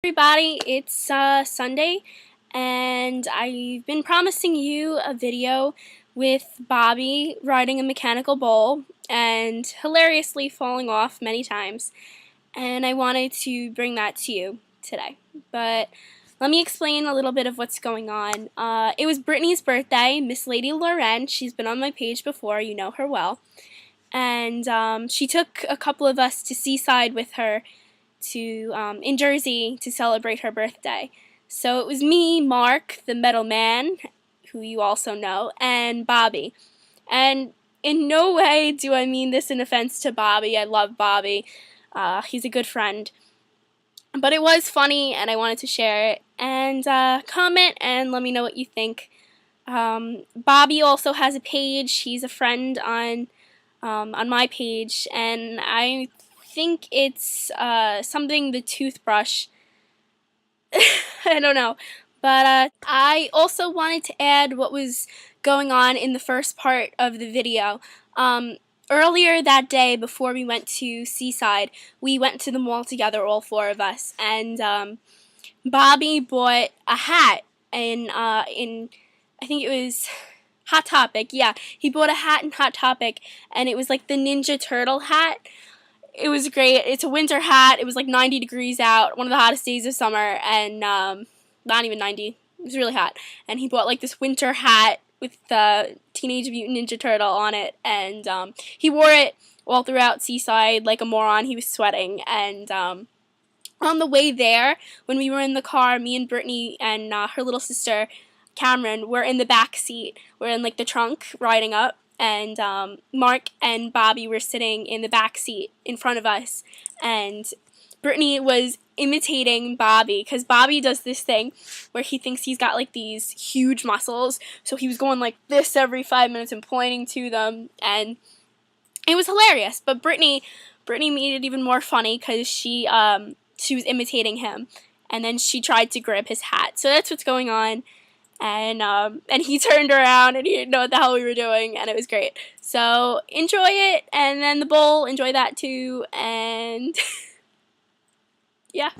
Everybody, it's Sunday, and I've been promising you a video with Bobby riding a mechanical bull and hilariously falling off many times, and I wanted to bring that to you today. But let me explain a little bit of what's going on. It was Brittany's birthday. Miss Lady Loren, she's been on my page before, you know her well, and she took a couple of us to Seaside with her in Jersey to celebrate her birthday. So it was me, Mark, the metal man, who you also know, and Bobby. And in no way do I mean this in offense to Bobby. I love Bobby. He's a good friend. But it was funny, and I wanted to share it. And comment and let me know what you think. Bobby also has a page. He's a friend on my page, and I think it's something the toothbrush. I don't know. But I also wanted to add what was going on in the first part of the video. Earlier that day, before we went to Seaside, we went to the mall together, all four of us, and Bobby bought a hat in I think it was Hot Topic. Yeah, he bought a hat in Hot Topic, and it was like the Ninja Turtle hat. It was great. It's a winter hat. It was like 90 degrees out, one of the hottest days of summer, and not even 90. It was really hot. And he bought like this winter hat with the Teenage Mutant Ninja Turtle on it, and he wore it all throughout Seaside like a moron. He was sweating, and on the way there, when we were in the car, me and Brittany and her little sister Cameron were in the back seat. We're in like the trunk riding up, and Mark and Bobby were sitting in the back seat in front of us, and Brittany was imitating Bobby, because Bobby does this thing where he thinks he's got like these huge muscles, so he was going like this every 5 minutes and pointing to them, and it was hilarious. But Brittany made it even more funny because she was imitating him, and then she tried to grab his hat. So that's what's going on. And he turned around and he didn't know what the hell we were doing, and it was great. So enjoy it, and then the bowl, enjoy that too, and yeah.